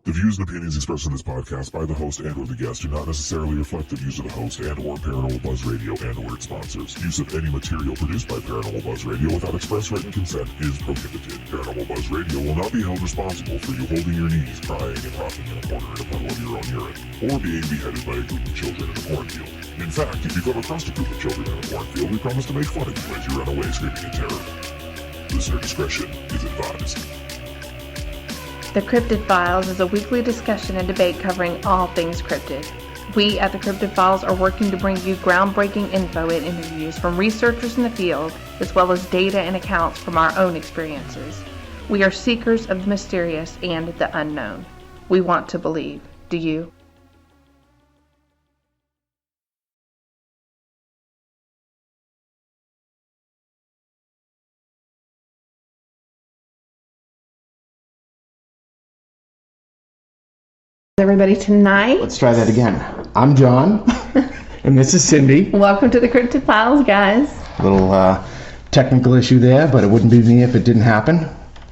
The views and opinions expressed in this podcast by the host and or the guest do not necessarily reflect the views of the host and or Paranormal Buzz Radio and or its sponsors. Use of any material produced by Paranormal Buzz Radio without express written consent is prohibited. Paranormal Buzz Radio will not be held responsible for you holding your knees, crying, and rocking in a corner in a puddle of your own urine, or being beheaded by a group of children in a cornfield. In fact, if you come across a group of children in a cornfield, we promise to make fun of you as you run away screaming in terror. Listener discretion is advised. The Cryptid Files is a weekly discussion and debate covering all things cryptid. We at the Cryptid Files are working to bring you groundbreaking info and interviews from researchers in the field, as well as data and accounts from our own experiences. We are seekers of the mysterious and the unknown. We want to believe. Do you? Everybody tonight. Let's try that again. I'm John, and this is Cindy. Welcome to the Cryptid Files, guys. A little technical issue there, but it wouldn't be me if it didn't happen.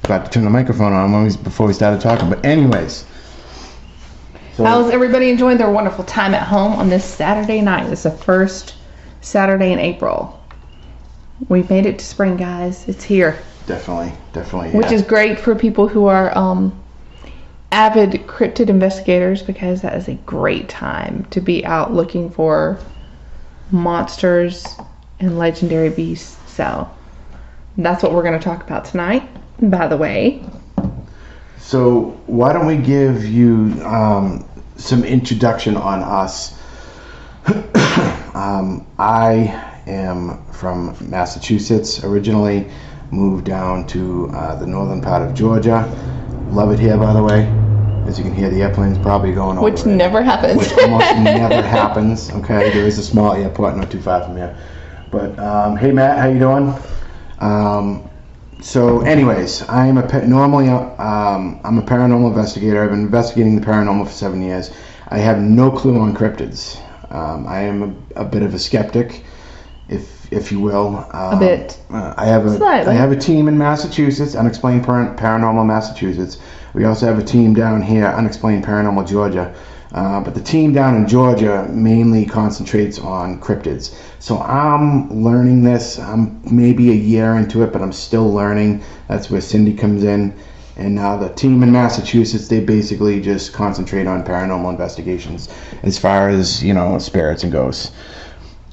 Got to turn the microphone on before we started talking. But anyways. So, how's everybody enjoying their wonderful time at home on this Saturday night? It's the first Saturday in April. We've made it to spring, guys. It's here. Definitely. Which is great for people who are avid cryptid investigators, because that is a great time to be out looking for monsters and legendary beasts. So that's what we're going to talk about tonight, by the way. So why don't we give you some introduction on us. I am from Massachusetts originally, moved down to the northern part of Georgia. Love it here, by the way. As you can hear, the airplane's probably going over. Which never happens. Which almost never happens. Okay, there is a small airport not too far from here. But hey, Matt, how you doing? So, anyways, I'm a paranormal investigator. I've been investigating the paranormal for 7 years. I have no clue on cryptids. I am a bit of a skeptic, if you will. A bit. I have a team in Massachusetts, Unexplained Paranormal Massachusetts. We also have a team down here, Unexplained Paranormal Georgia. But the team down in Georgia mainly concentrates on cryptids. So I'm learning this. I'm maybe a year into it, but I'm still learning. That's where Cindy comes in. And now the team in Massachusetts, they basically just concentrate on paranormal investigations as far as, spirits and ghosts.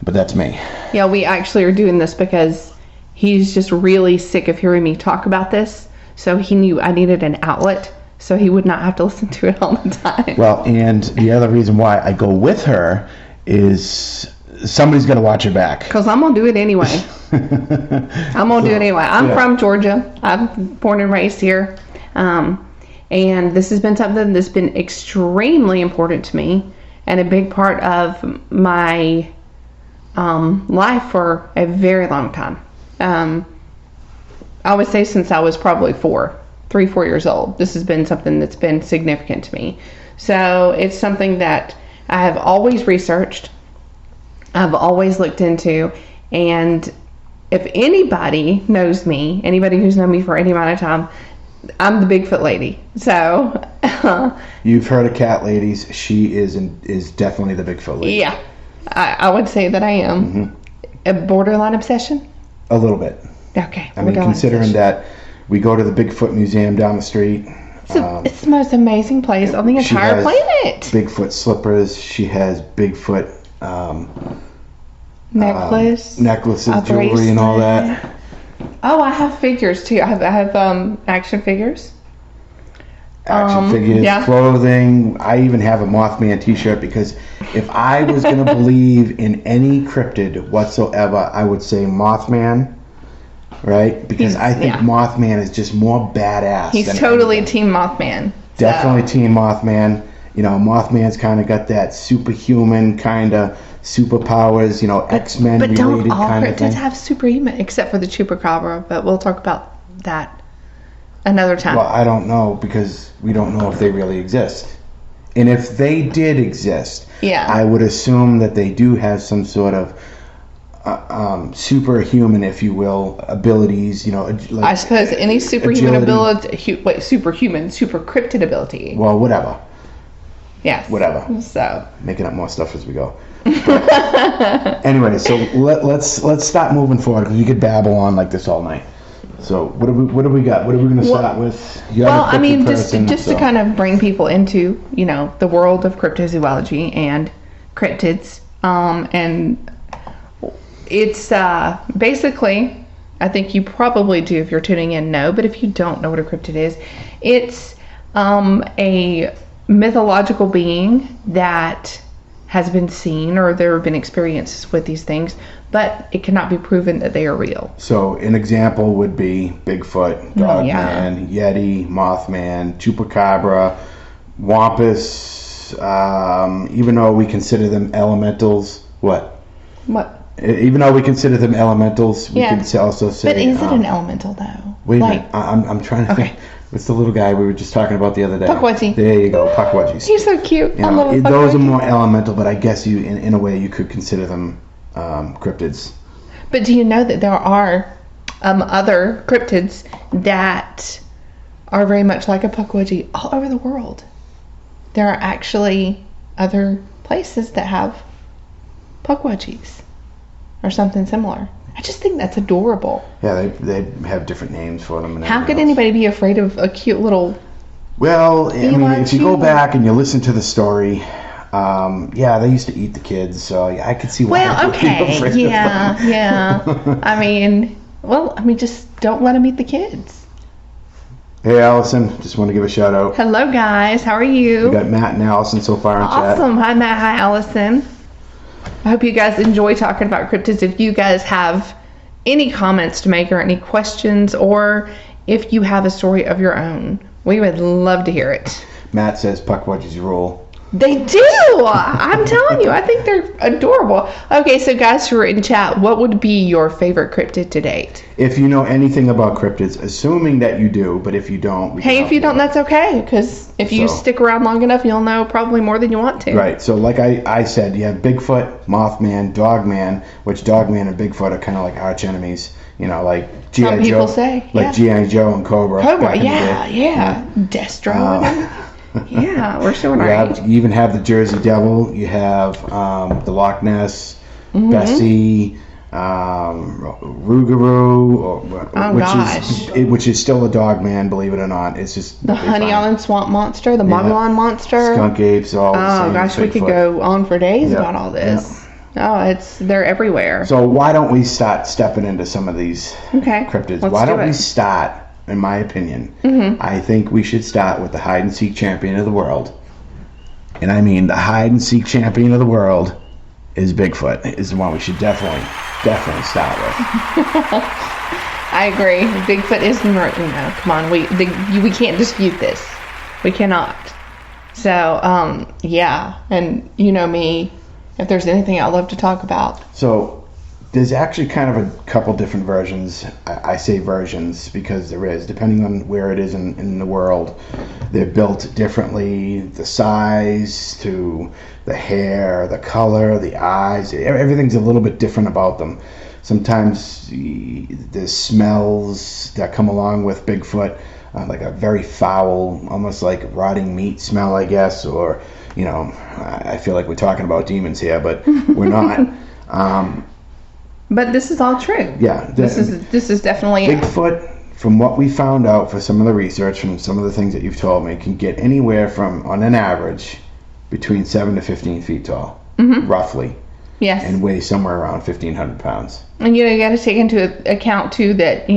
But that's me. Yeah, we actually are doing this because he's just really sick of hearing me talk about this. So he knew I needed an outlet, so he would not have to listen to it all the time. Well, and the other reason why I go with her is somebody's going to watch her back. Because I'm going to do it anyway. I'm from Georgia. I'm born and raised here. And this has been something that's been extremely important to me and a big part of my life for a very long time. I would say since I was probably 4 years old. This has been something that's been significant to me. So it's something that I have always researched, I've always looked into, and if anybody knows me, anybody who's known me for any amount of time, I'm the Bigfoot lady. So you've heard of cat ladies. She is definitely the Bigfoot lady. Yeah, I would say that I am. Mm-hmm. A borderline obsession? A little bit. Okay. I mean, considering that we go to the Bigfoot Museum down the street. It's the most amazing place on the entire planet. Bigfoot slippers. She has Bigfoot necklaces, jewelry, and all that. Oh, I have figures too. I have action figures. Action figures, yeah. Clothing. I even have a Mothman t-shirt, because if I was going to believe in any cryptid whatsoever, I would say Mothman. Right? Because I think Mothman is just more badass. He's totally Team Mothman. Definitely Team Mothman. Mothman's kind of got that superhuman kind of superpowers, X-Men related kind of thing. But don't all cryptids have superhuman, except for the chupacabra, but we'll talk about that another time. Well, I don't know, because we don't know if they really exist. And if they did exist, I would assume that they do have some sort of superhuman, if you will, abilities. Like I suppose any superhuman agility. ability, super cryptid ability. Well, whatever. Yes. Whatever. So. Making up more stuff as we go. Anyway, so let's start moving forward because we could babble on like this all night. So what do we got? What are we going to start with? Just to kind of bring people into the world of cryptozoology and cryptids, and it's basically, I think you probably do if you're tuning in, know, but if you don't know what a cryptid is, it's a mythological being that has been seen, or there have been experiences with these things, but it cannot be proven that they are real. So an example would be Bigfoot, Dogman, Yeti, Mothman, Chupacabra, Wampus, even though we consider them elementals. What? Even though we consider them elementals, we can also say... But is it an elemental, though? Wait a minute. I'm trying to think. What's the little guy we were just talking about the other day? Pukwudgie. There you go, Pukwudgies. He's so cute. I love Pukwudgie. Those are more elemental, but I guess in a way, you could consider them cryptids. But do you know that there are other cryptids that are very much like a Pukwudgie all over the world? There are actually other places that have Pukwudgies or something similar. I just think that's adorable. Yeah, they have different names for them. And how could anybody be afraid of a cute little... Well, I mean, if you go back and you listen to the story, they used to eat the kids, so I could see why. Well, okay, yeah. I mean, just don't let them eat the kids. Hey, Allison, just want to give a shout out. Hello, guys. How are you? We got Matt and Allison so far in chat. Awesome. Hi, Matt. Hi, Allison. I hope you guys enjoy talking about cryptids. If you guys have any comments to make or any questions, or if you have a story of your own, we would love to hear it. Matt says Pukwudgies rule. They do! I'm telling you, I think they're adorable. Okay, so guys who are in chat, what would be your favorite cryptid to date? If you know anything about cryptids, assuming that you do, but if you don't... If you don't, that's okay, because if you stick around long enough, you'll know probably more than you want to. Right, so like I said, you have Bigfoot, Mothman, Dogman, which Dogman and Bigfoot are kind of like arch enemies. Like G.I. Joe. Some people say, like G.I. Joe and Cobra. Yeah. Destro. Yeah, we're so right. You even have the Jersey Devil. You have the Loch Ness, Bessie, Rougarou, which is still a dog man, believe it or not. It's just the Honey Island Swamp Monster, the Mogollon Monster, Skunk Apes. All the same gosh, we could go on for days about all this. They're everywhere. So why don't we start stepping into some of these cryptids? Why don't we start? In my opinion, I think we should start with the hide-and-seek champion of the world. And I mean, the hide-and-seek champion of the world is Bigfoot. Is the one we should definitely start with. I agree. Bigfoot is come on, we can't dispute this. We cannot. So, and you know me, if there's anything I'd love to talk about. So, there's actually kind of a couple different versions. I say versions because there is, depending on where it is in the world. They're built differently, the size to the hair, the color, the eyes. Everything's a little bit different about them. Sometimes the smells that come along with Bigfoot, like a very foul, almost like rotting meat smell, I guess. Or, I feel like we're talking about demons here, but we're not. But this is all true. Yeah. This is definitely... Bigfoot, from what we found out for some of the research, from some of the things that you've told me, can get anywhere from, on an average, between 7 to 15 feet tall, roughly. Yes. And weigh somewhere around 1,500 pounds. And you got to take into account, too, that,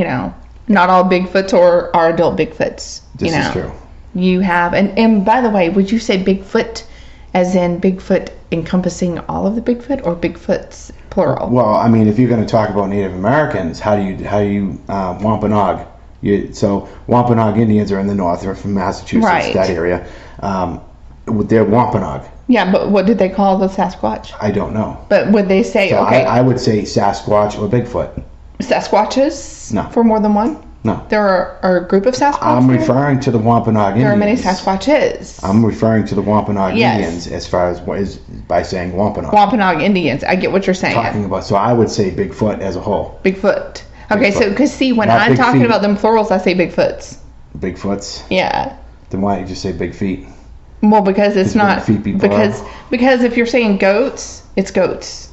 not all Bigfoots are adult Bigfoots. This is true. You have... And by the way, would you say Bigfoot as in Bigfoot encompassing all of the Bigfoot, or Bigfoots plural? Well, I mean, if you're going to talk about Native Americans, how do you Wampanoag? So Wampanoag Indians are in the north, they're from Massachusetts, that area. They're Wampanoag. Yeah, but what did they call the Sasquatch? I don't know. But would they say, I would say Sasquatch or Bigfoot. Sasquatches? No. For more than one? No. There are a group of Sasquatch I'm there? referring to the Wampanoag Indians. There are many Sasquatches. I'm referring to the Wampanoag Yes. Indians as far as what is by saying Wampanoag. Wampanoag Indians. I get what you're saying. Talking about, so I would say Bigfoot as a whole. Bigfoot. Okay, Bigfoot. so because see, when Not I'm big talking feet. about them plurals, I say Bigfoots. Bigfoots. Yeah. Then why did you say big feet? Well, because it's Big not feet be plural. because if you're saying goats, it's goats,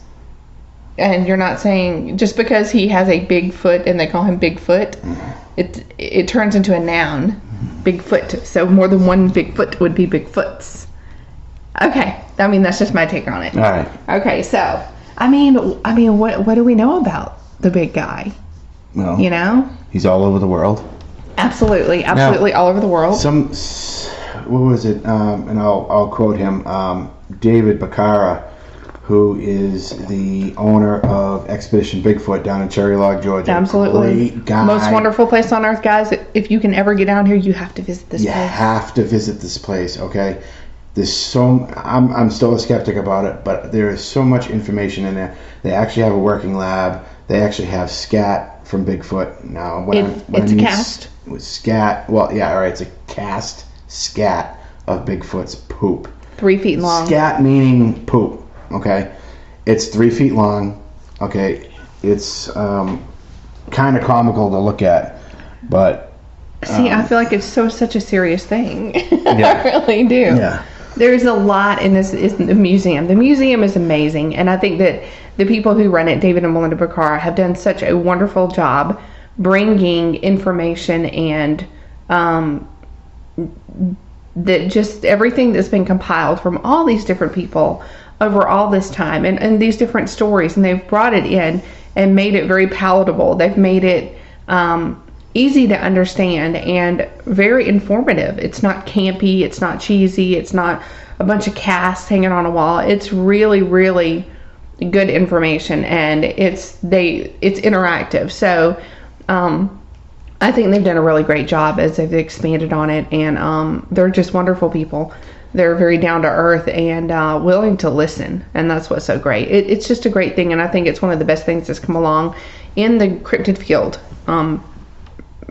and you're not saying just because he has a big foot and they call him Bigfoot, it turns into a noun, Bigfoot. So more than one Bigfoot would be Bigfoots. Okay, I mean that's just my take on it. All right. Okay, so I mean, what do we know about the big guy? Well, You know, he's all over the world. absolutely all over the world. What was it? And I'll quote him. David Bacara, who is the owner of Expedition Bigfoot down in Cherry Log, Georgia. Absolutely. Great guy. Most wonderful place on earth, guys. If you can ever get down here, you have to visit this You place. have to visit this place, okay? I'm still a skeptic about it, but there is so much information in there. They actually have a working lab. They actually have scat from Bigfoot. Now, It's a cast. With scat, well, yeah, all right, it's a cast scat of Bigfoot's poop. 3 feet long. Scat meaning poop, okay? It's 3 feet long, okay? It's kind of comical to look at, but... See, I feel like it's such a serious thing. Yeah. I really do. Yeah. There's a lot in this. Is the museum. The museum is amazing, and I think that the people who run it, David and Melinda Bacara, have done such a wonderful job bringing information and that just everything that's been compiled from all these different people over all this time and these different stories, and they've brought it in and made it very palatable. They've made it easy to understand and very informative. It's not campy, it's not cheesy, it's not a bunch of casts hanging on a wall. It's really, really good information, and it's interactive. So I think they've done a really great job as they've expanded on it, and they're just wonderful people. They're very down to earth and willing to listen, and that's what's so great. It's just a great thing, and I think it's one of the best things that's come along in the cryptid field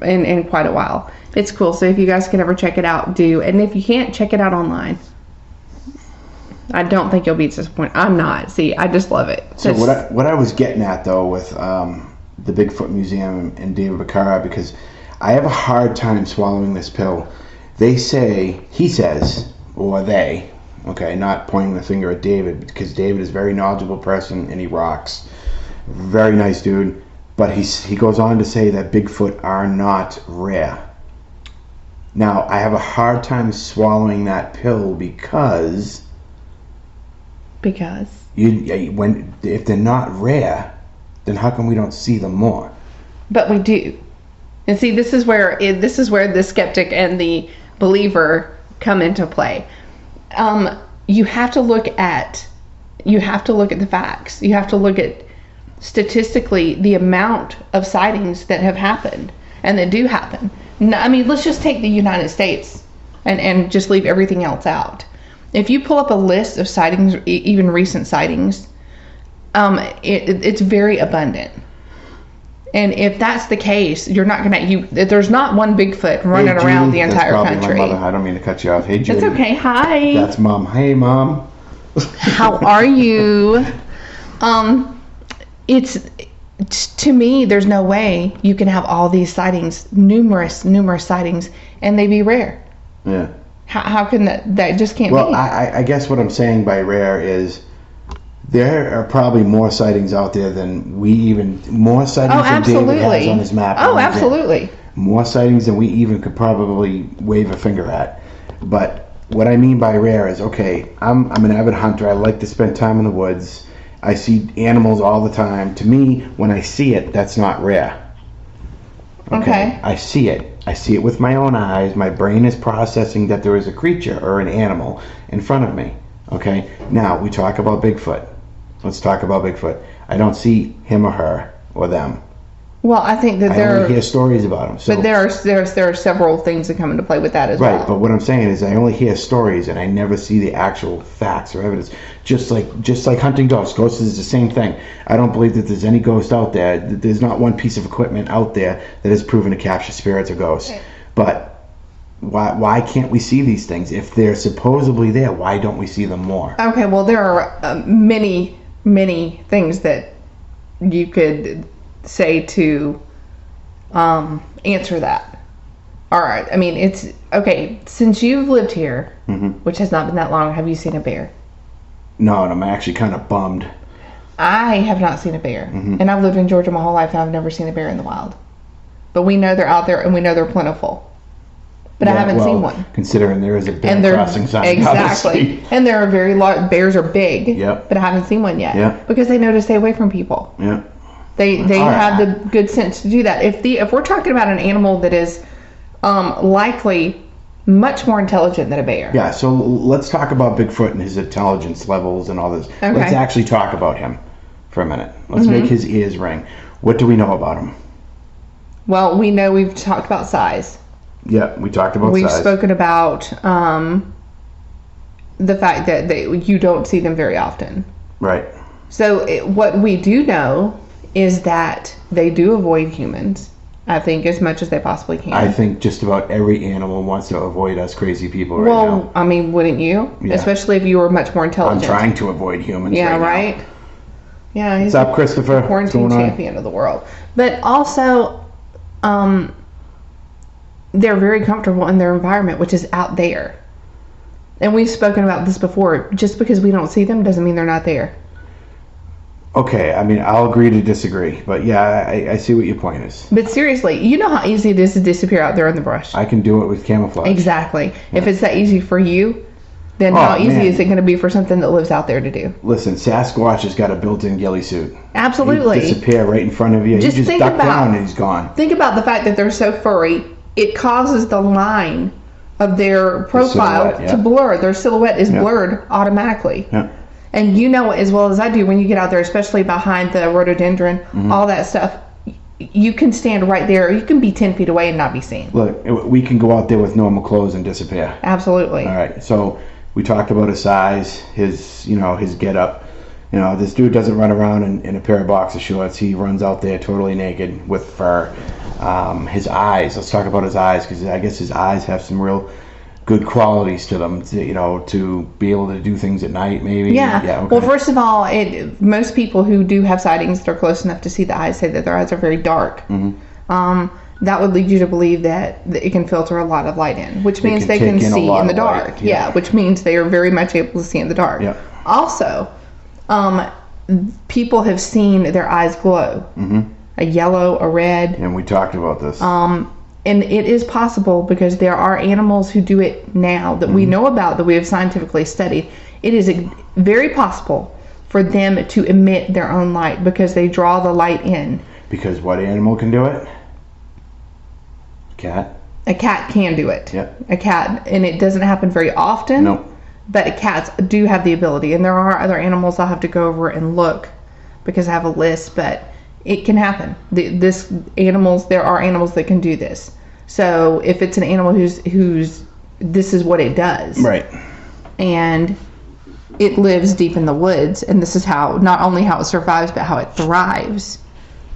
in quite a while. It's cool. So if you guys can ever check it out, do. And if you can't, check it out online. I don't think you'll be disappointed. I'm not. See, I just love it. So what I was getting at though with the Bigfoot Museum and David Bacara, because I have a hard time swallowing this pill. He says, or they, okay, not pointing the finger at David, because David is a very knowledgeable person and he rocks. Very nice dude. But he goes on to say that Bigfoot are not rare. Now, I have a hard time swallowing that pill because if they're not rare, then how come we don't see them more? But we do. And see, this is where the skeptic and the believer come into play. You have to look at the facts. You have to look at statistically the amount of sightings that have happened and that do happen. I mean, let's just take the United States and just leave everything else out. If you pull up a list of sightings, even recent sightings, it's very abundant. And if that's the case, you're not gonna there's not one Bigfoot running around the entire country. My mother. I don't mean to cut you off. Hey, Judy. It's okay. Hi. That's Mom. Hey, Mom. How are you? To me, there's no way you can have all these sightings, numerous sightings, and they be rare. Yeah. How can that just can't be? Well, I guess what I'm saying by rare is there are probably more sightings out there than more sightings than David has on his map. Oh, absolutely. More sightings than we even could probably wave a finger at. But what I mean by rare is, okay, I'm an avid hunter. I like to spend time in the woods. I see animals all the time. To me, when I see it, that's not rare. Okay. I see it. I see it with my own eyes. My brain is processing that there is a creature or an animal in front of me. Okay? Now, we talk about Bigfoot. Let's talk about Bigfoot. I don't see him or her or them. Well, I think that I only hear stories about them. So, but there are several things that come into play with that as well. Right, but what I'm saying is I only hear stories and I never see the actual facts or evidence. Just like hunting dogs, ghosts is the same thing. I don't believe that there's any ghost out there. There's not one piece of equipment out there that is proven to capture spirits or ghosts. Right. But why can't we see these things? If they're supposedly there, why don't we see them more? Okay, well, there are many things that you could say to answer that. All right, I mean, it's okay. Since you've lived here, which has not been that long, have you seen a bear? No, and I'm actually kind of bummed. I have not seen a bear, and I've lived in Georgia my whole life, and I've never seen a bear in the wild. But we know they're out there, and we know they're plentiful. But I haven't seen one. Considering there is a bear crossing sign. Exactly. And there are very large, bears are big. Yep. But I haven't seen one yet. Yep. Because they know to stay away from people. Yeah. They have the good sense to do that. If we're talking about an animal that is likely much more intelligent than a bear. Yeah, so let's talk about Bigfoot and his intelligence levels and all this. Okay. Let's actually talk about him for a minute. Let's make his ears ring. What do we know about him? Well, we know we've talked about size. Yeah, we talked about We've size. spoken about the fact that you don't see them very often. Right. So what we do know is that they do avoid humans, I think, as much as they possibly can. I think just about every animal wants to avoid us crazy people right now. Well, I mean, wouldn't you? Yeah. Especially if you were much more intelligent. I'm trying to avoid humans right? now. Yeah, he's What's up, Christopher? the quarantine champion of the world. But also, they're very comfortable in their environment, which is out there. And we've spoken about this before. Just because we don't see them doesn't mean they're not there. Okay, I mean, I'll agree to disagree. But yeah, I see what your point is. But seriously, you know how easy it is to disappear out there in the brush? I can do it with camouflage. Exactly. Yeah. If it's that easy for you, then how easy is it going to be for something that lives out there to do? Listen, Sasquatch has got a built-in ghillie suit. Absolutely. He'd disappear right in front of you. Just you just duck down and he's gone. Think about the fact that they're so furry. It causes the line of their profile to blur. Their silhouette is blurred automatically. Yeah. And you know as well as I do when you get out there, especially behind the rhododendron, all that stuff, you can stand right there. You can be 10 feet away and not be seen. Look, we can go out there with normal clothes and disappear. Absolutely. All right. So we talked about his size, his get-up. You know, this dude doesn't run around in a pair of boxer shorts. He runs out there totally naked with fur. His eyes. Let's talk about his eyes, because I guess his eyes have some real good qualities to them. To be able to do things at night, maybe. Yeah. Okay. Well, first of all, most people who do have sightings that are close enough to see the eyes say that their eyes are very dark. That would lead you to believe that it can filter a lot of light in, which means they can see in the dark. Yeah, which means they are very much able to see in the dark. Yeah. Also, people have seen their eyes glow. A yellow, a red. And we talked about this. And it is possible, because there are animals who do it now that we know about, that we have scientifically studied. It is very possible for them to emit their own light because they draw the light in. Because what animal can do it? Cat. A cat can do it. Yep. A cat, and it doesn't happen very often. Nope. But cats do have the ability, and there are other animals I'll have to go over and look because I have a list, but it can happen. There are animals that can do this. So if it's an animal who's this is what it does. Right. And it lives deep in the woods, and this is how, not only how it survives, but how it thrives,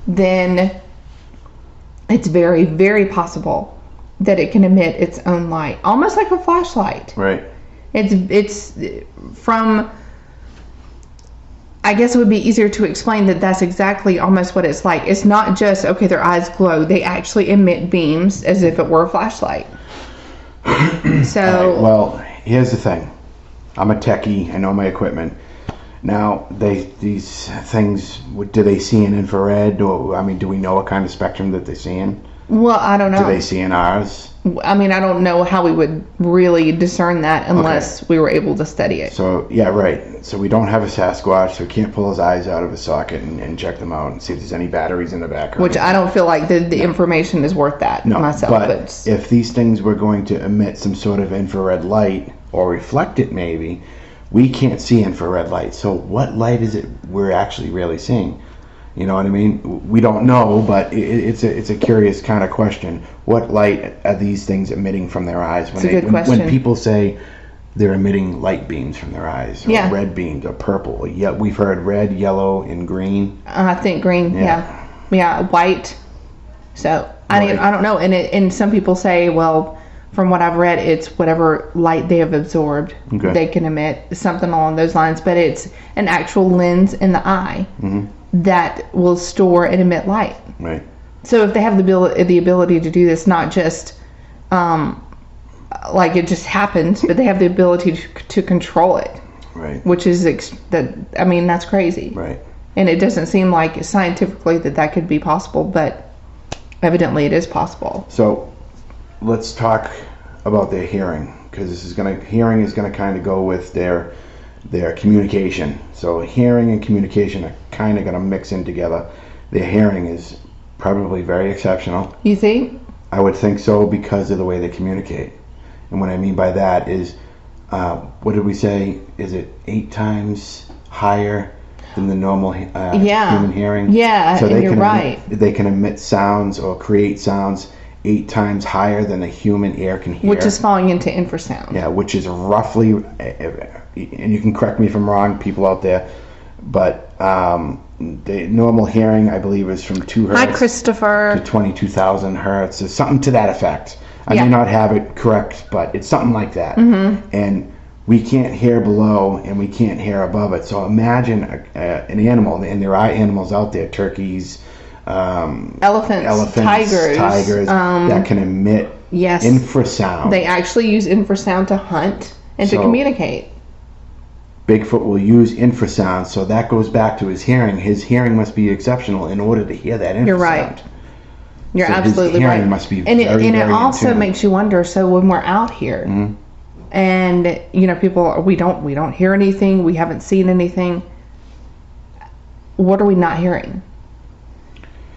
then it's very, very possible that it can emit its own light, almost like a flashlight. Right. It's from, I guess it would be easier to explain that that's exactly almost what it's like. It's not just, okay, their eyes glow. They actually emit beams as if it were a flashlight. So. Right, well, here's the thing. I'm a techie. I know my equipment. Now, these things, do they see in infrared? Do we know what kind of spectrum that they see in? Well, I don't know. Do they see in ours? I mean, I don't know how we would really discern that unless we were able to study it. So, yeah, right. So we don't have a Sasquatch, so we can't pull his eyes out of his socket and check them out and see if there's any batteries in the back. Which I don't feel like the information is worth that myself. But if these things were going to emit some sort of infrared light or reflect it maybe, we can't see infrared light. So what light is it we're actually really seeing? You know what I mean? We don't know, but it's a curious kind of question. What light are these things emitting from their eyes? It's a good question. When people say they're emitting light beams from their eyes, or red beams, or purple. Yeah, we've heard red, yellow, and green. I think green. Yeah, white. So I don't know. And some people say, well, from what I've read, it's whatever light they have absorbed, they can emit, something along those lines. But it's an actual lens in the eye that will store and emit light. Right. So if they have the ability to do this, not just like it just happens, but they have the ability to control it. Right. Which is that's crazy. Right. And it doesn't seem like scientifically that could be possible, but evidently it is possible. So let's talk about their hearing, because hearing is gonna kind of go with their communication. So hearing and communication are kind of gonna mix in together. Their hearing is probably very exceptional. You think? I would think so, because of the way they communicate. And what I mean by that is, what did we say? Is it 8 times higher than the normal human hearing? Yeah, so you're right. They can emit sounds or create sounds 8 times higher than a human ear can hear. Which is falling into infrasound. Yeah, which is roughly, and you can correct me if I'm wrong, people out there, but the normal hearing, I believe, is from 2 hertz Hi, Christopher. to 22,000 hertz, or something to that effect. I may not have it correct, but it's something like that. And we can't hear below and we can't hear above it. So imagine an animal, and there are animals out there, turkeys, elephants, tigers that can emit infrasound. They actually use infrasound to hunt and to communicate. Bigfoot will use infrasound, so that goes back to his hearing. His hearing must be exceptional in order to hear that infrasound. You're right. You're so absolutely his hearing right. Must be and very, it very also makes you wonder. So when we're out here, and people, we don't hear anything, we haven't seen anything. What are we not hearing?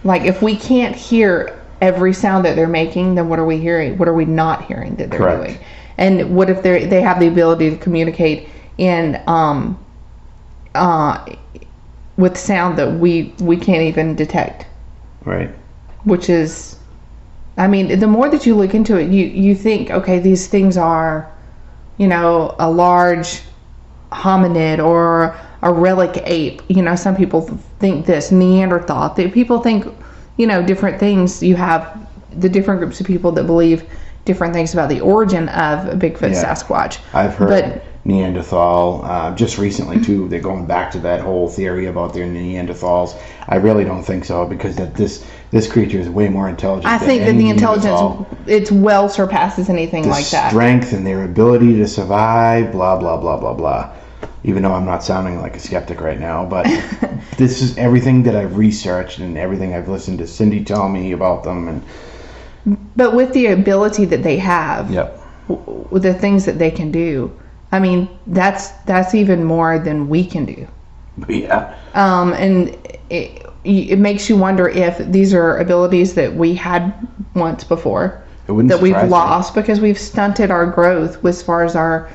Like, if we can't hear every sound that they're making, then what are we hearing? What are we not hearing that they're doing? And what if they have the ability to communicate in with sound that we can't even detect? Right. Which is, the more that you look into it, you think, okay, these things are, a large hominid or a relic ape. Some people think this, Neanderthal. People think, different things. You have the different groups of people that believe different things about the origin of Bigfoot, Sasquatch. I've heard Neanderthal just recently too. They're going back to that whole theory about their Neanderthals. I really don't think so, because this creature is way more intelligent. I think that the intelligence, it's well surpasses anything like that. Strength and their ability to survive, blah blah blah blah blah. Even though I'm not sounding like a skeptic right now, but this is everything that I've researched and everything I've listened to Cindy tell me about them. But with the ability that they have, with the things that they can do, that's even more than we can do. Yeah. And it makes you wonder if these are abilities that we had once before that we've lost because we've stunted our growth as far as our,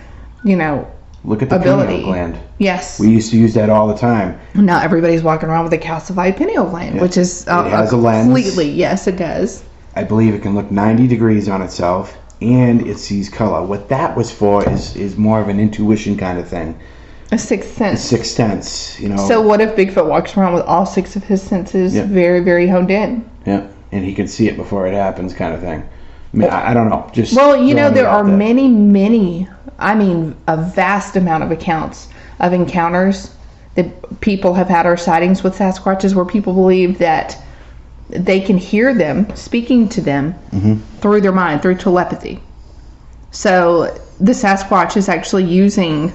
look at the pineal gland. Yes. We used to use that all the time. Now everybody's walking around with a calcified pineal gland, which is it has a lens. Completely, yes, it does. I believe it can look 90 degrees on itself, and it sees color. What that was for is more of an intuition kind of thing. A sixth sense. Sixth sense, So what if Bigfoot walks around with all 6 of his senses very, very honed in? Yeah, and he can see it before it happens, kind of thing. I don't know. There are many, a vast amount of accounts of encounters that people have had, or sightings with Sasquatches, where people believe that they can hear them speaking to them through their mind, through telepathy. So the Sasquatch is actually using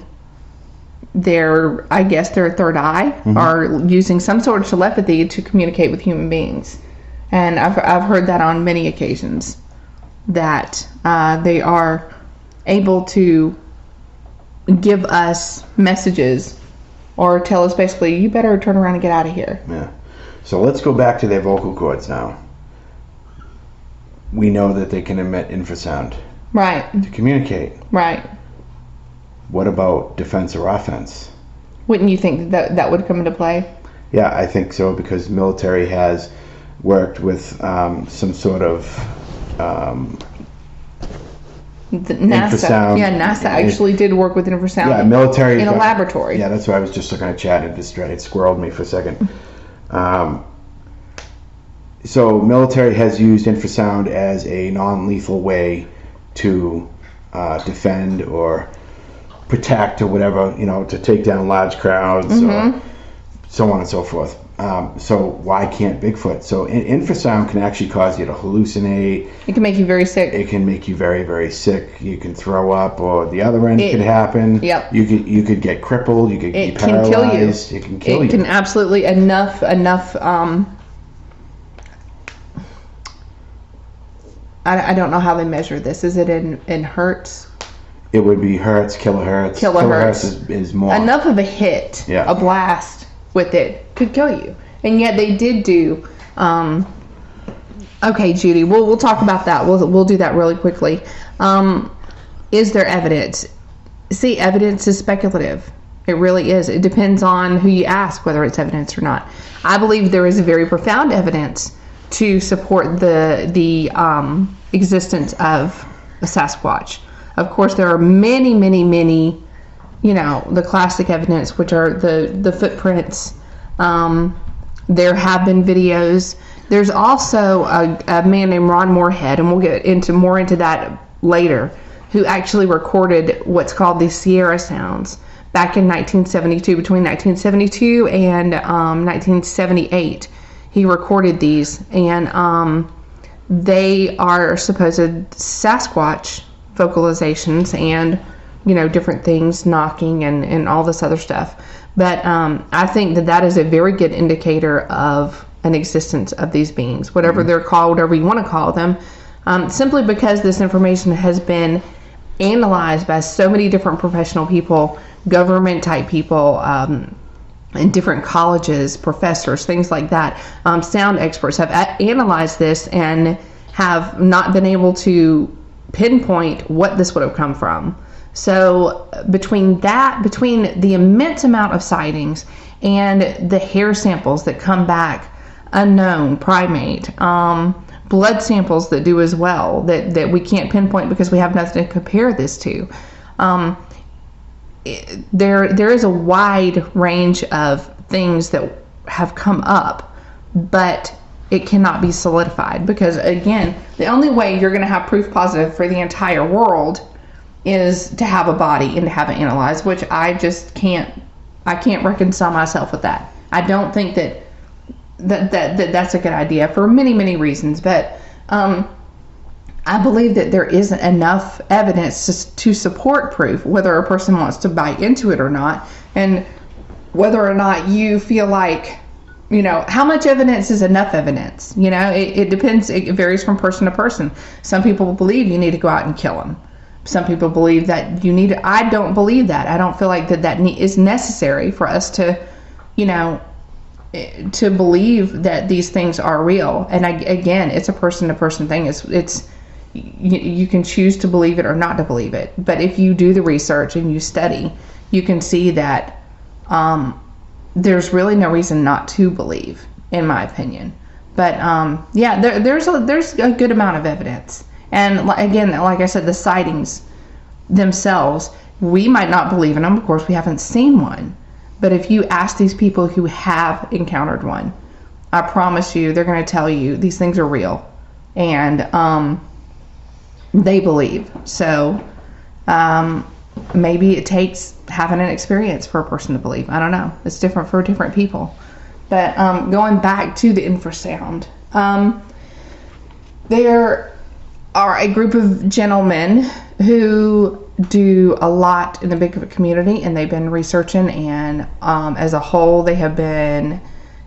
their third eye, or using some sort of telepathy to communicate with human beings. And I've heard that on many occasions, that they are able to give us messages or tell us basically, you better turn around and get out of here. Yeah. So let's go back to their vocal cords now. We know that they can emit infrasound. Right. To communicate. Right. What about defense or offense? Wouldn't you think that would come into play? Yeah, I think so, because military has worked with some sort of NASA. infrasound. Yeah, NASA actually did work with infrasound. Yeah, military in a laboratory. Yeah, that's why I was just looking at chat and it squirreled me for a second. So military has used infrasound as a non-lethal way to defend or protect or whatever, to take down large crowds or so on and so forth. So why can't Bigfoot? So infrasound can actually cause you to hallucinate. It can make you very sick. It can make you very, very sick. You can throw up, or the other end could happen. Yep. You could get crippled. You could be paralyzed. It can kill you. It can absolutely enough. I don't know how they measure this. Is it in hertz? It would be hertz, kilohertz. Kilohertz is more. Enough of a hit, a blast with it could kill you. And yet they did do. Okay, Judy, we'll talk about that. We'll do that really quickly. Is there evidence? See, evidence is speculative. It really is. It depends on who you ask whether it's evidence or not. I believe there is very profound evidence to support the existence of a Sasquatch. Of course, there are many, the classic evidence, which are the footprints. There have been videos. There's also a man named Ron Moorhead, and we'll get into that later, who actually recorded what's called the Sierra Sounds back in 1972, between 1972 and 1978. He recorded these, and they are supposed Sasquatch vocalizations and, different things, knocking and all this other stuff. But I think that is a very good indicator of an existence of these beings, whatever they're called, whatever you want to call them, simply because this information has been analyzed by so many different professional people, government type people, in different colleges, professors, things like that. Sound experts have analyzed this and have not been able to pinpoint what this would have come from. So between the immense amount of sightings and the hair samples that come back unknown, primate, blood samples that do as well, that we can't pinpoint because we have nothing to compare this to. There is a wide range of things that have come up, but it cannot be solidified because, again, the only way you're going to have proof positive for the entire world is to have a body and to have it analyzed, which I just can't reconcile myself with that. I don't think that's a good idea for many reasons, but I believe that there isn't enough evidence to support proof, whether a person wants to buy into it or not, and whether or not you feel like, how much evidence is enough evidence? It depends. It varies from person to person. Some people believe you need to go out and kill them. Some people believe that you need to. I don't believe that. I don't feel like that is necessary for us to, to believe that these things are real. And again, it's a person to person thing. It's you can choose to believe it or not to believe it. But if you do the research and you study, you can see that there's really no reason not to believe, in my opinion. But there's a good amount of evidence. And again, like I said, the sightings themselves, we might not believe in them. Of course, we haven't seen one. But if you ask these people who have encountered one, I promise you, they're going to tell you these things are real. And they believe. So maybe it takes having an experience for a person to believe. I don't know. It's different for different people. But going back to the infrasound, there are a group of gentlemen who do a lot in the Bigfoot community, and they've been researching, and as a whole they have been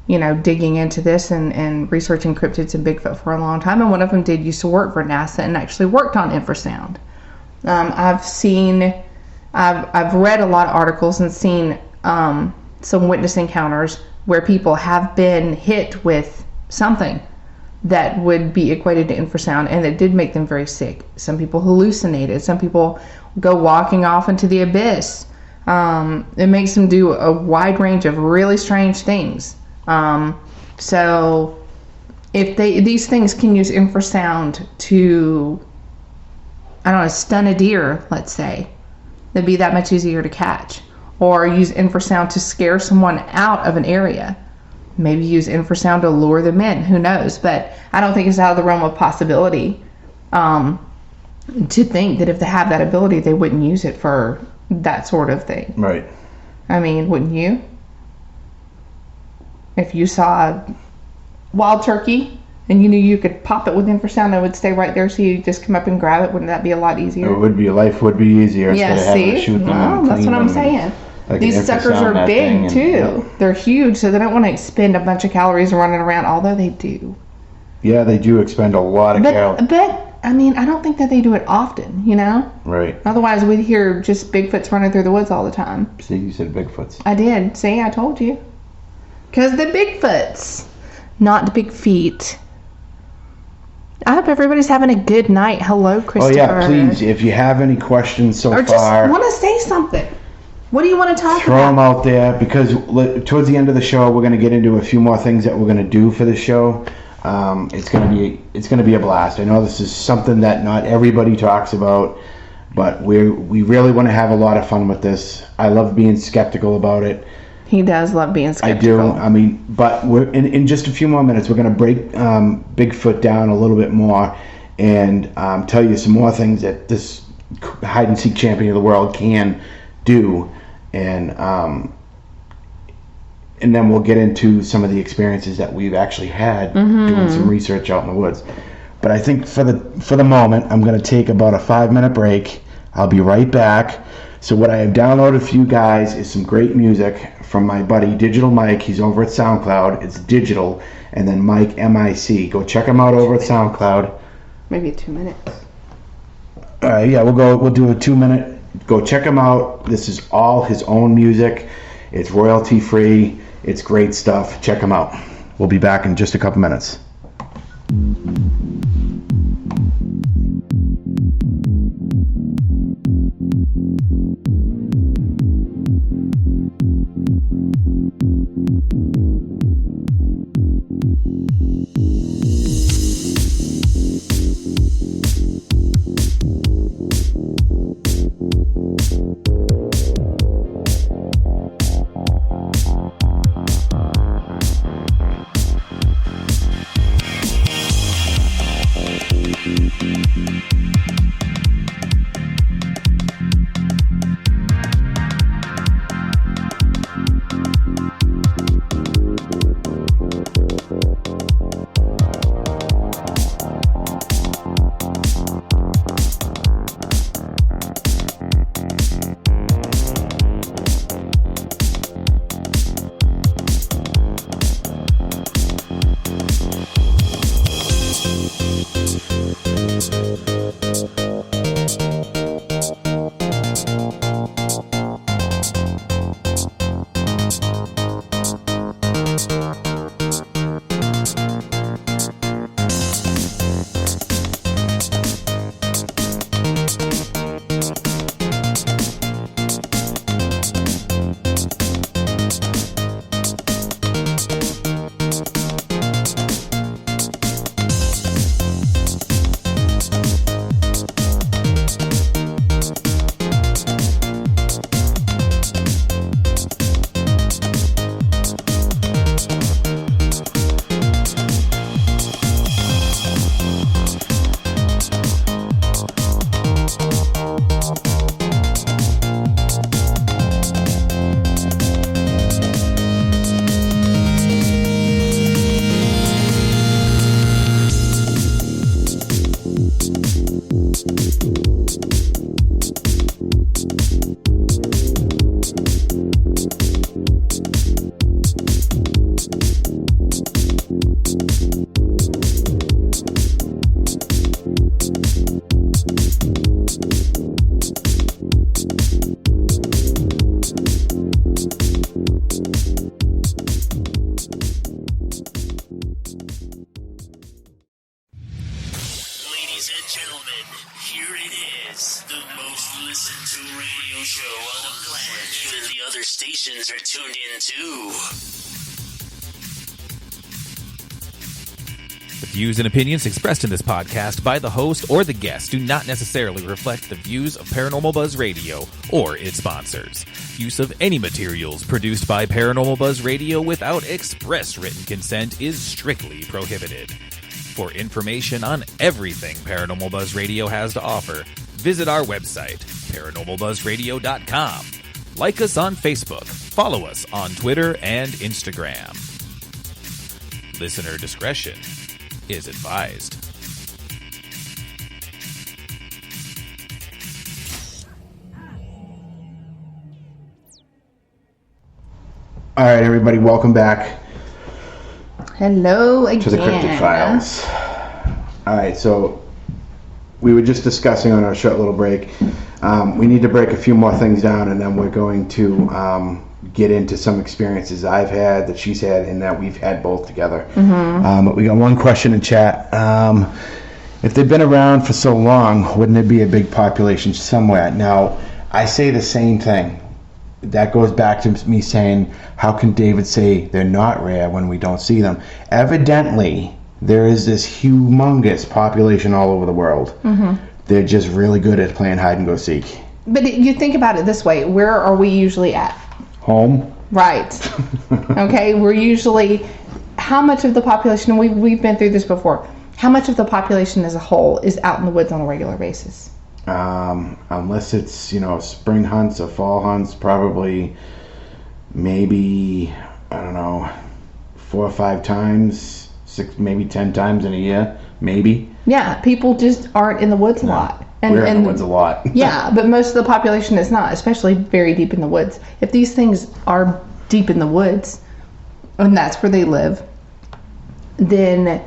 digging into this and researching cryptids and Bigfoot for a long time. And one of them used to work for NASA and actually worked on infrasound. I've read a lot of articles and seen some witness encounters where people have been hit with something that would be equated to infrasound, and it did make them very sick. Some people hallucinated. Some people go walking off into the abyss. It makes them do a wide range of really strange things So if these things can use infrasound to, I don't know, stun a deer, let's say, it'd be that much easier to catch. Or use infrasound to scare someone out of an area. Maybe use infrasound to lure them in. Who knows? But I don't think it's out of the realm of possibility to think that if they have that ability, they wouldn't use it for that sort of thing. Right. I mean, wouldn't you? If you saw a wild turkey and you knew you could pop it with infrasound and it would stay right there, so you just come up and grab it, wouldn't that be a lot easier? It would be. Life would be easier instead of having to shoot them and that's clean what I'm them. saying. Like these suckers are big too. Yeah. They're huge, so they don't want to expend a bunch of calories running around, although they do. Yeah, they do expend a lot of calories. But I mean, I don't think that they do it often, you know? Right. Otherwise, we'd hear just Bigfoots running through the woods all the time. See, you said Bigfoots. I did. See, I told you. Because the Bigfoots, not the big feet. I hope everybody's having a good night. Hello, Christopher. Oh, yeah, please, if you have any questions so or just far, want to say something. What do you want to talk throw about? them out there, because towards the end of the show, we're going to get into a few more things that we're going to do for the show. It's going to be a blast. I know this is something that not everybody talks about, but we really want to have a lot of fun with this. I love being skeptical about it. He does love being skeptical. I do. I mean, but we're in just a few more minutes, we're going to break Bigfoot down a little bit more and tell you some more things that this hide and seek champion of the world can do, and then we'll get into some of the experiences that we've actually had doing some research out in the woods. But I think for the moment, I'm going to take about a 5-minute break. I'll be right back. So what I have downloaded for you guys is some great music from my buddy Digital Mike. He's over at SoundCloud. It's Digital and then Mike MIC. Go check him out over at SoundCloud. Maybe 2 minutes. All right, yeah, we'll do a 2-minute. Go check him out. This is all his own music. It's royalty free. It's great stuff. Check him out. We'll be back in just a couple minutes. Stations are tuned in too. The views and opinions expressed in this podcast by the host or the guest do not necessarily reflect the views of Paranormal Buzz Radio or its sponsors. Use of any materials produced by Paranormal Buzz Radio without express written consent is strictly prohibited. For information on everything Paranormal Buzz Radio has to offer, visit our website, paranormalbuzzradio.com. Like us on Facebook, follow us on Twitter and Instagram. Listener discretion is advised. All right, everybody, welcome back Hello again. to the Cryptid Files. All right, so we were just discussing on our short little break. We need to break a few more things down, and then we're going to get into some experiences I've had, that she's had, and that we've had both together. But we got one question in chat. If they've been around for so long, wouldn't there be a big population somewhere? Now, I say the same thing. That goes back to me saying, how can David say they're not rare when we don't see them? Evidently, there is this humongous population all over the world. They're just really good at playing hide and go seek. But you think about it this way. Where are we usually at? Home. Right. Okay, we're usually, how much of the population, and we've been through this before, how much of the population as a whole is out in the woods on a regular basis? Unless it's, spring hunts or fall hunts, probably maybe, 4 or 5 times, 6, maybe 10 times in a year, maybe. Yeah, people just aren't in the woods a lot. We're in the woods a lot. Yeah, but most of the population is not, especially very deep in the woods. If these things are deep in the woods, and that's where they live, then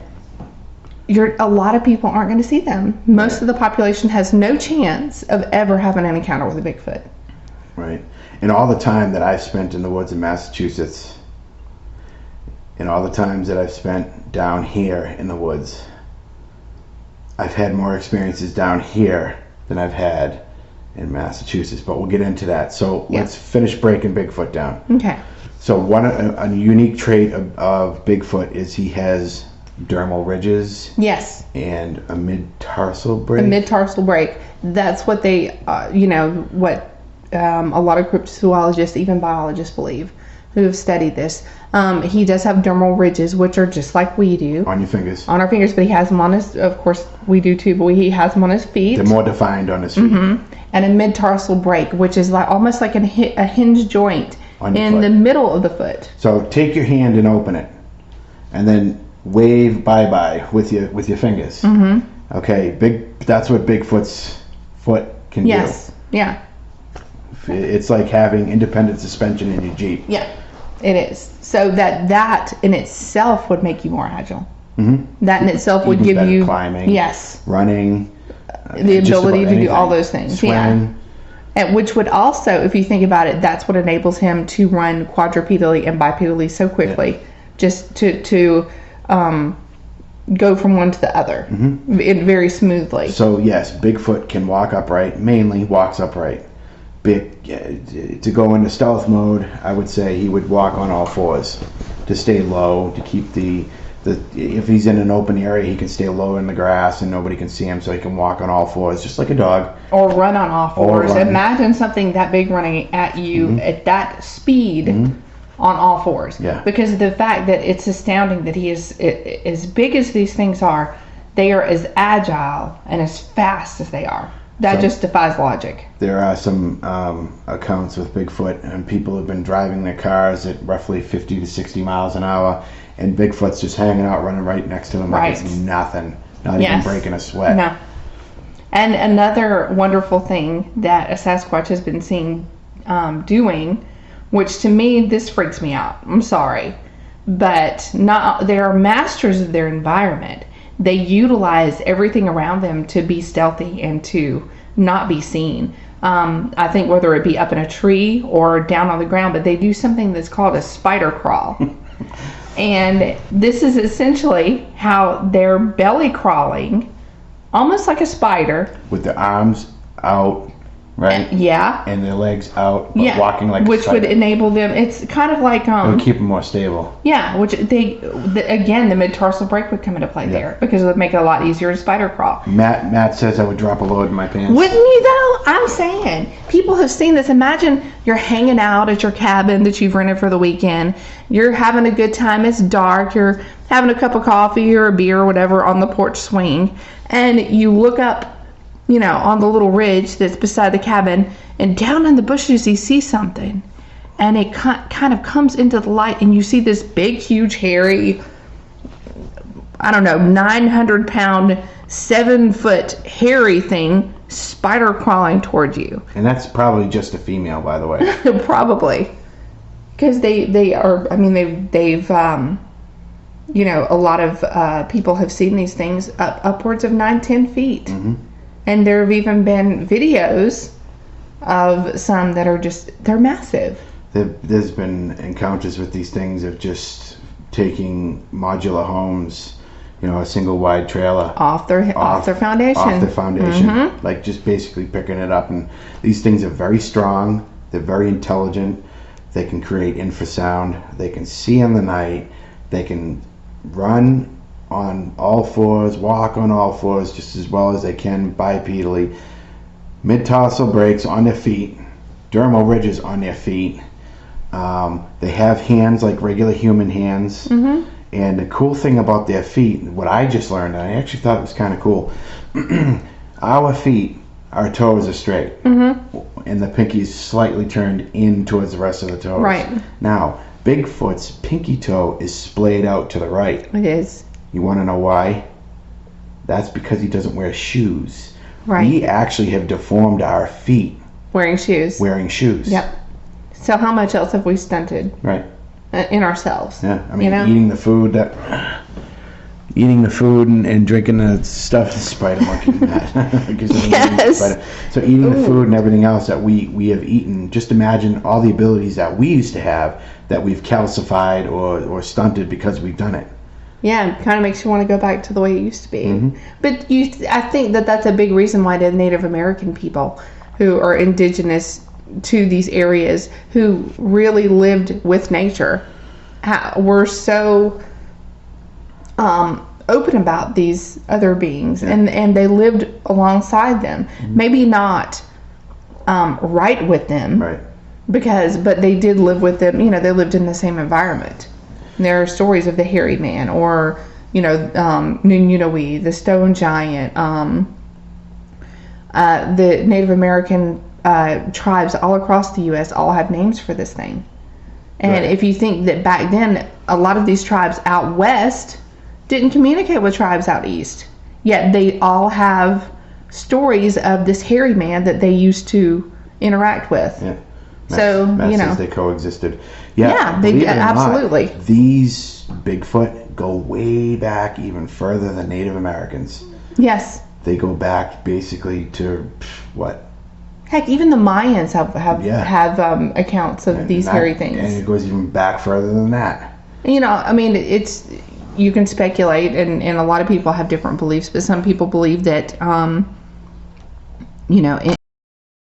a lot of people aren't going to see them. Most of the population has no chance of ever having an encounter with a Bigfoot. Right. And all the time that I've spent in the woods in Massachusetts, and all the times that I've spent down here in the woods, I've had more experiences down here than I've had in Massachusetts, but we'll get into that. So let's finish breaking Bigfoot down. Okay. So a unique trait of Bigfoot is he has dermal ridges. Yes. And a mid-tarsal break. A mid-tarsal break. That's what they, a lot of cryptozoologists, even biologists, believe, who have studied this. He does have dermal ridges, which are just like we do. On your fingers. On our fingers, but he has them on his, of course, we do too, but he has them on his feet. They're more defined on his feet. And a mid-tarsal break, which is like almost like a hinge joint in the middle of the foot. So take your hand and open it, and then wave bye-bye with your fingers. Okay, that's what Bigfoot's foot can do. Yes, yeah. It's like having independent suspension in your Jeep. Yeah, it is. So that in itself would make you more agile. That in itself would give you climbing, running, the ability to do all those things. Swim. Yeah. And which would also, if you think about it, that's what enables him to run quadrupedally and bipedally so quickly, just to go from one to the other very smoothly. So yes, Bigfoot can walk upright, mainly walks upright. To go into stealth mode, I would say he would walk on all fours to stay low, to keep if he's in an open area, he can stay low in the grass and nobody can see him, so he can walk on all fours, just like a dog. Or run on all fours. Imagine something that big running at you at that speed on all fours. Yeah. Because of the fact that it's astounding that he is, as big as these things are, they are as agile and as fast as they are. That just defies logic. There are some accounts with Bigfoot, and people have been driving their cars at roughly 50 to 60 miles an hour, and Bigfoot's just hanging out, running right next to them like it's nothing. Not even breaking a sweat. No. And another wonderful thing that a Sasquatch has been seen doing, which to me, this freaks me out. I'm sorry. But they are masters of their environment. They utilize everything around them to be stealthy and to not be seen. I think whether it be up in a tree or down on the ground, but they do something that's called a spider crawl. And this is essentially how they're belly crawling, almost like a spider. With their arms out right? Yeah. And their legs out, but walking like which a would spider. enable them. It's kind of like It would keep them more stable. Yeah, which again, the mid-tarsal brake would come into play there because it would make it a lot easier to spider crawl. Matt says I would drop a load in my pants. Wouldn't you though? I'm saying people have seen this. Imagine you're hanging out at your cabin that you've rented for the weekend. You're having a good time. It's dark. You're having a cup of coffee or a beer or whatever on the porch swing, and you look up, on the little ridge that's beside the cabin, and down in the bushes you see something, and it kind of comes into the light, and you see this big, huge, hairy, 900-pound, 7-foot hairy thing spider crawling towards you. And that's probably just a female, by the way. Probably, because they are. I mean, they've a lot of people have seen these things upwards of 9-10 feet. Mm-hmm. And there have even been videos of some that are they're massive. There's been encounters with these things of just taking modular homes, a single wide trailer off their foundation. Off the foundation. Mm-hmm. Like just basically picking it up. And these things are very strong. They're very intelligent. They can create infrasound. They can see in the night. They can run on all fours, walk on all fours just as well as they can bipedally. Mid-tarsal brakes on their feet, dermal ridges on their feet. They have hands like regular human hands. Mm-hmm. And the cool thing about their feet, what I just learned, and I actually thought it was kind of cool, our feet, our toes are straight. Mm-hmm. And the pinky's slightly turned in towards the rest of the toes. Right. Now, Bigfoot's pinky toe is splayed out to the right. It is. You want to know why? That's because he doesn't wear shoes. Right. We actually have deformed our feet Wearing shoes. Yep. So how much else have we stunted? Right. In ourselves? Yeah. I mean, eating the food and drinking the stuff. Spider monkey. Yes. So eating the food and everything else that we have eaten. Just imagine all the abilities that we used to have that we've calcified or stunted because we've done it. Yeah, it kind of makes you want to go back to the way it used to be. Mm-hmm. But I think that's a big reason why the Native American people who are indigenous to these areas, who really lived with nature, were so open about these other beings, and they lived alongside them. Mm-hmm. Maybe not right with them, right? But they did live with them. They lived in the same environment. There are stories of the hairy man, or Nununui, the stone giant. The Native American tribes all across the U.S. all have names for this thing. And right. If you think that back then, a lot of these tribes out west didn't communicate with tribes out east, yet they all have stories of this hairy man that they used to interact with. Yeah. So they coexisted. Yeah, they absolutely. These Bigfoot go way back, even further than Native Americans. Yes. They go back basically to what? Heck, even the Mayans have accounts of these hairy things. And it goes even back further than that. You can speculate, and a lot of people have different beliefs, but some people believe that,